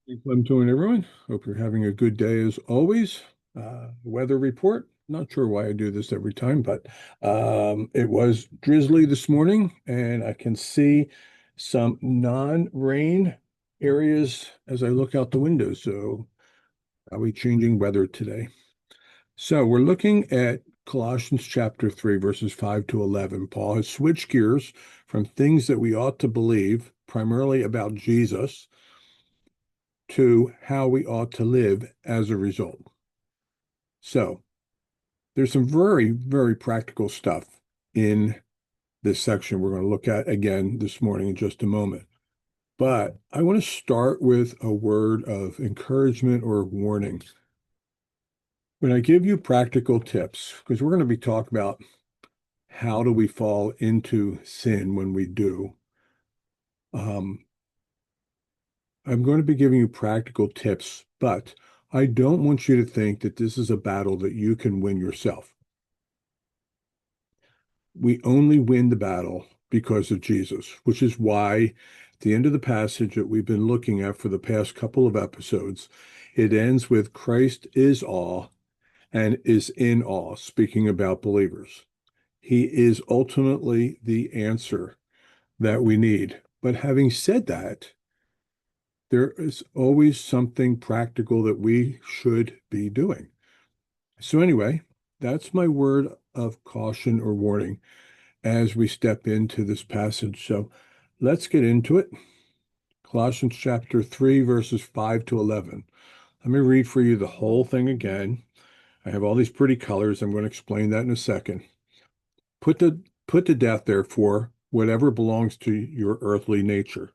I'm doing, everyone. Hope you're having a good day as always. Weather report. Not sure why I do this every time, but it was drizzly this morning, and I can see some non-rain areas as I look out the window. So, are we changing weather today? So, we're looking at Colossians chapter 3, verses 5 to 11. Paul has switched gears from things that we ought to believe, primarily about Jesus, to how we ought to live as a result. So there's some very, very practical stuff in this section we're going to look at again this morning in just a moment. But I want to start with a word of encouragement or warning. When I give you practical tips, because we're going to be talking about how do we fall into sin when we do, um, I'm going to be giving you practical tips, but I don't want you to think that this is a battle that you can win yourself. We only win the battle because of Jesus, which is why at the end of the passage that we've been looking at for the past couple of episodes, it ends with Christ is all and is in all, speaking about believers. He is ultimately the answer that we need. But having said that, there is always something practical that we should be doing. So, anyway, that's my word of caution or warning as we step into this passage. So let's get into it. Colossians chapter 3, verses 5 to 11. Let me read for you the whole thing again. I have all these pretty colors. I'm going to explain that in a second. Put to, put to death, therefore, whatever belongs to your earthly nature: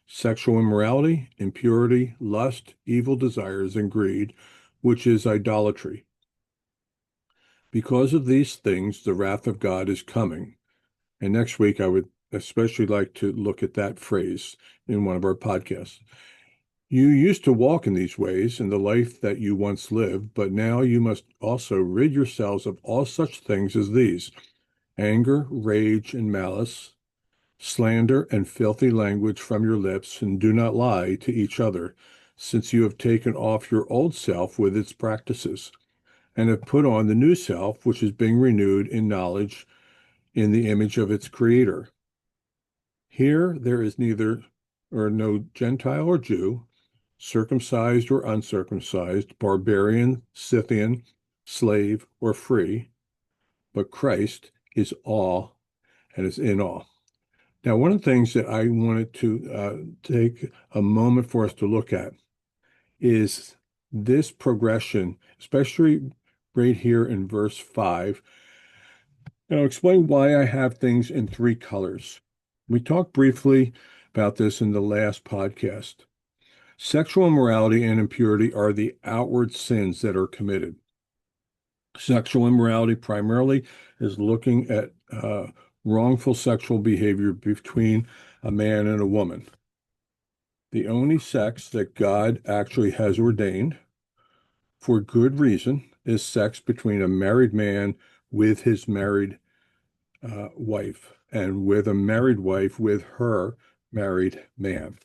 sexual immorality, impurity, lust, evil desires, and greed, which is idolatry. Because of these things, the wrath of God is coming. And next week, I would especially like to look at that phrase in one of our podcasts. You used to walk in these ways in the life that you once lived, but now you must also rid yourselves of all such things as these: anger, rage, and malice, slander, and filthy language from your lips, and do not lie to each other, since you have taken off your old self with its practices, and have put on the new self, which is being renewed in knowledge in the image of its creator. Here there is neither or no Gentile or Jew, circumcised or uncircumcised, barbarian, Scythian, slave or free, but Christ is all and is in all. Now, one of the things that I wanted to take a moment for us to look at is this progression, especially right here in verse 5. And I'll explain why I have things in three colors. We talked briefly about this in the last podcast. Sexual immorality and impurity are the outward sins that are committed. Sexual immorality primarily is looking at wrongful sexual behavior between a man and a woman. The only sex that God actually has ordained for good reason is sex between a married man with his married wife, and with a married wife with her married man.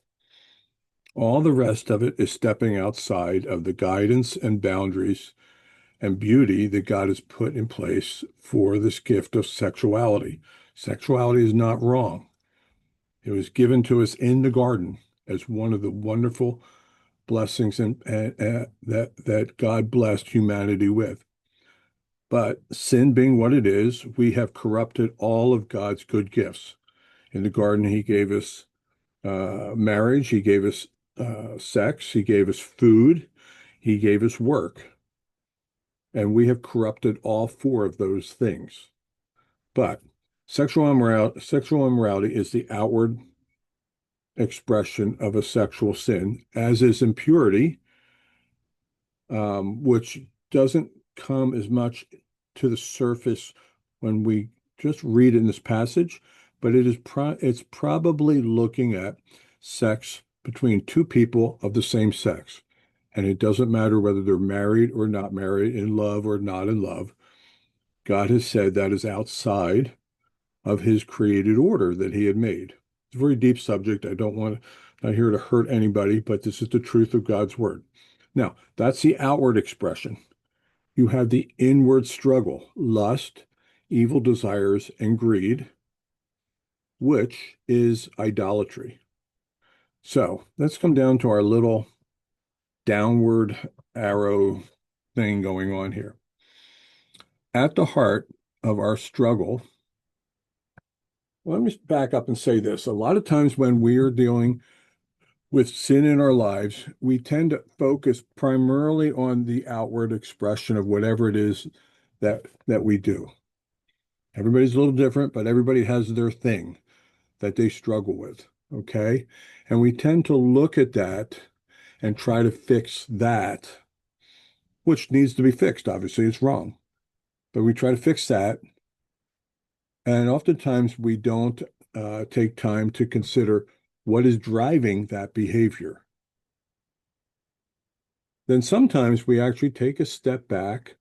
All the rest of it is stepping outside of the guidance and boundaries and beauty that God has put in place for this gift of sexuality. Sexuality is not wrong. It was given to us in the garden as one of the wonderful blessings that God blessed humanity with. But sin being what it is, we have corrupted all of God's good gifts. In the garden, He gave us marriage, He gave us sex, He gave us food, He gave us work. And we have corrupted all four of those things. But sexual immorality is the outward expression of a sexual sin, as is impurity, which doesn't come as much to the surface when we just read in this passage, but it's probably looking at sex between two people of the same sex. And it doesn't matter whether they're married or not married, in love or not in love. God has said that is outside of his created order that he had made. It's a very deep subject. I don't want to Not here to hurt anybody, but this is the truth of God's word. Now, that's the outward expression. You have the inward struggle, lust, evil desires, and greed, which is idolatry. So let's come down to our little downward arrow thing going on here. At the heart of our struggle, well, let me back up and say this. A lot of times when we are dealing with sin in our lives, we tend to focus primarily on the outward expression of whatever it is that we do. Everybody's a little different, but everybody has their thing that they struggle with, okay? And we tend to look at that and try to fix that, which needs to be fixed. Obviously, it's wrong, but we try to fix that. And oftentimes we don't take time to consider what is driving that behavior. Then sometimes we actually take a step back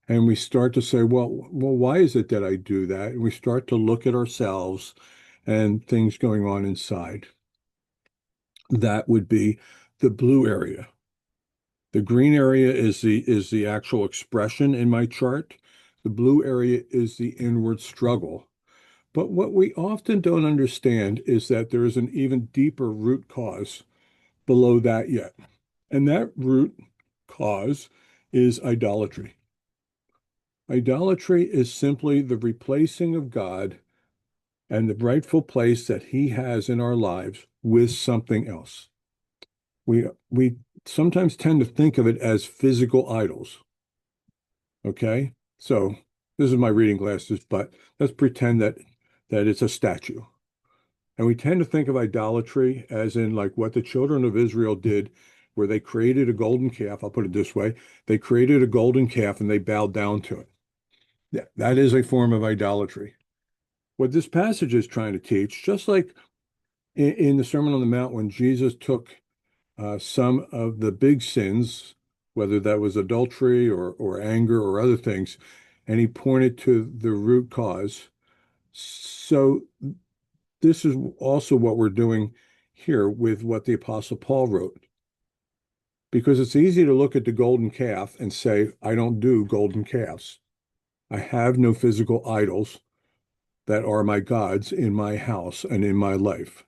and we start to say, well, why is it that I do that? And we start to look at ourselves and things going on inside. That would be the blue area. The green area is the actual expression in my chart. The blue area is the inward struggle. But what we often don't understand is that there is an even deeper root cause below that yet. And that root cause is idolatry. Idolatry is simply the replacing of God and the rightful place that he has in our lives with something else. We sometimes tend to think of it as physical idols. Okay? So this is my reading glasses, but let's pretend that it's a statue. And we tend to think of idolatry as in like what the children of Israel did, where they created a golden calf. I'll put it this way. They created a golden calf and they bowed down to it. Yeah, that is a form of idolatry. What this passage is trying to teach, just like in the Sermon on the Mount, when Jesus took some of the big sins, whether that was adultery or anger or other things, and he pointed to the root cause. So this is also what we're doing here with what the Apostle Paul wrote. Because it's easy to look at the golden calf and say, I don't do golden calves. I have no physical idols that are my gods in my house and in my life.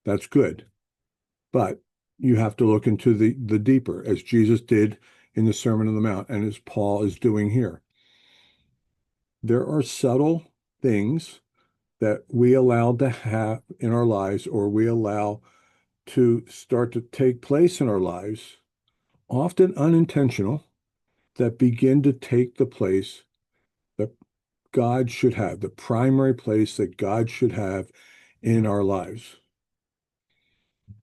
That's good. But you have to look into the deeper, as Jesus did in the Sermon on the Mount and as Paul is doing here. There are subtle things that we allow to have in our lives, or we allow to start to take place in our lives, often unintentional, that begin to take the place that God should have, the primary place that God should have in our lives.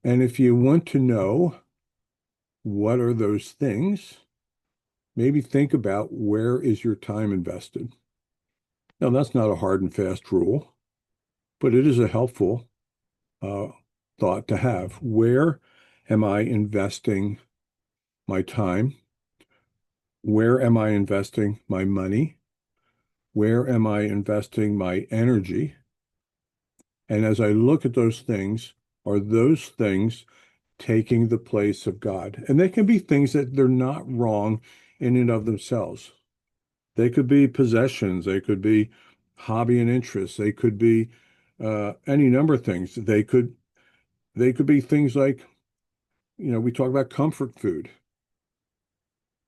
And if you want to know what are those things, maybe think about where is your time invested. Now, that's not a hard and fast rule, but it is a helpful uh, thought to have. Where am I investing my time? Where am I investing my money? Where am I investing my energy? And as I look at those things, are those things taking the place of God? And they can be things that they're not wrong in and of themselves. They could be possessions, they could be hobby and interests, they could be any number of things. They could be things like, we talk about comfort food.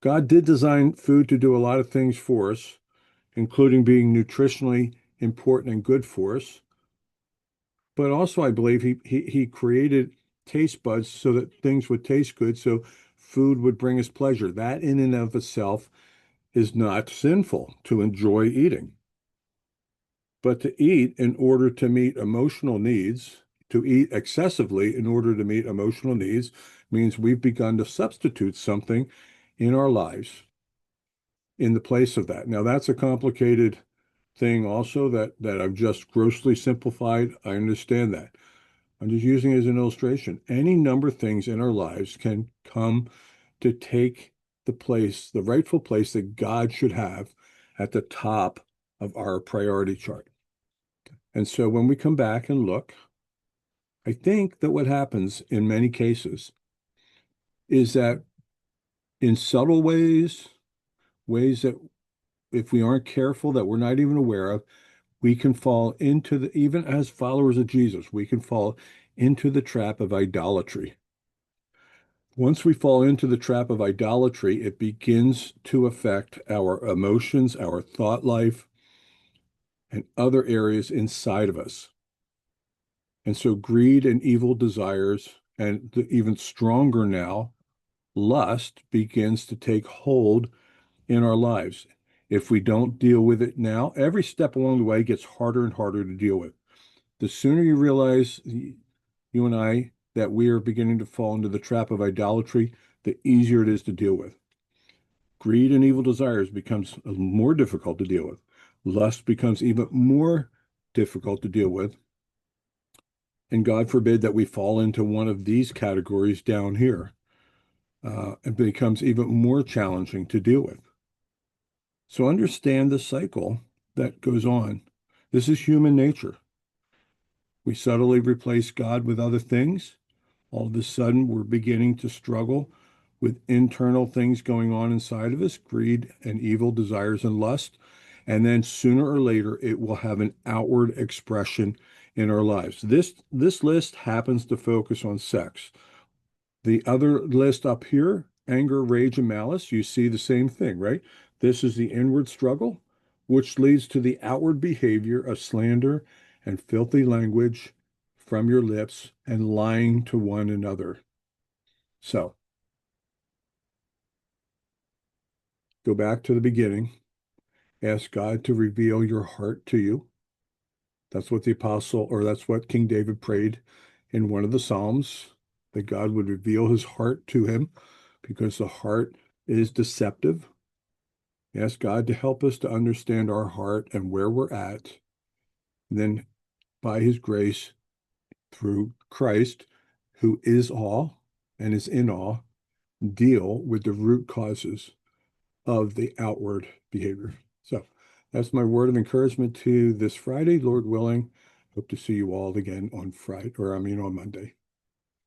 God did design food to do a lot of things for us, including being nutritionally important and good for us. But also, I believe he created taste buds so that things would taste good, so food would bring us pleasure. That in and of itself is not sinful to enjoy eating. But to eat in order to meet emotional needs, to eat excessively in order to meet emotional needs, means we've begun to substitute something in our lives in the place of that. Now, that's a complicated thing also that I've just grossly simplified. I understand that. I'm just using it as an illustration. Any number of things in our lives can come to take the place, the rightful place that God should have at the top of our priority chart. And so when we come back and look, I think that what happens in many cases is that in subtle ways, ways that if we aren't careful, that we're not even aware of, we can fall into the, even as followers of Jesus, we can fall into the trap of idolatry. Once we fall into the trap of idolatry, it begins to affect our emotions, our thought life, and other areas inside of us. And so greed and evil desires, and even stronger now, lust begins to take hold in our lives. If we don't deal with it now, every step along the way gets harder and harder to deal with. The sooner you realize, you and I, that we are beginning to fall into the trap of idolatry, the easier it is to deal with. Greed and evil desires becomes more difficult to deal with. Lust becomes even more difficult to deal with. And God forbid that we fall into one of these categories down here. It becomes even more challenging to deal with. So understand the cycle that goes on. This is human nature. We subtly replace God with other things. All of a sudden, we're beginning to struggle with internal things going on inside of us, greed and evil desires and lust. And then sooner or later, it will have an outward expression in our lives. This list happens to focus on sex. The other list up here, anger, rage, and malice, you see the same thing, right? This is the inward struggle, which leads to the outward behavior of slander and filthy language from your lips and lying to one another. So go back to the beginning. Ask God to reveal your heart to you. That's what the apostle, or that's what King David prayed in one of the Psalms, that God would reveal his heart to him because the heart is deceptive. Ask God to help us to understand our heart and where we're at. And then by his grace, through Christ, who is all and is in all, deal with the root causes of the outward behavior. So that's my word of encouragement to this Friday, Lord willing. Hope to see you all again on Friday, or I mean on Monday.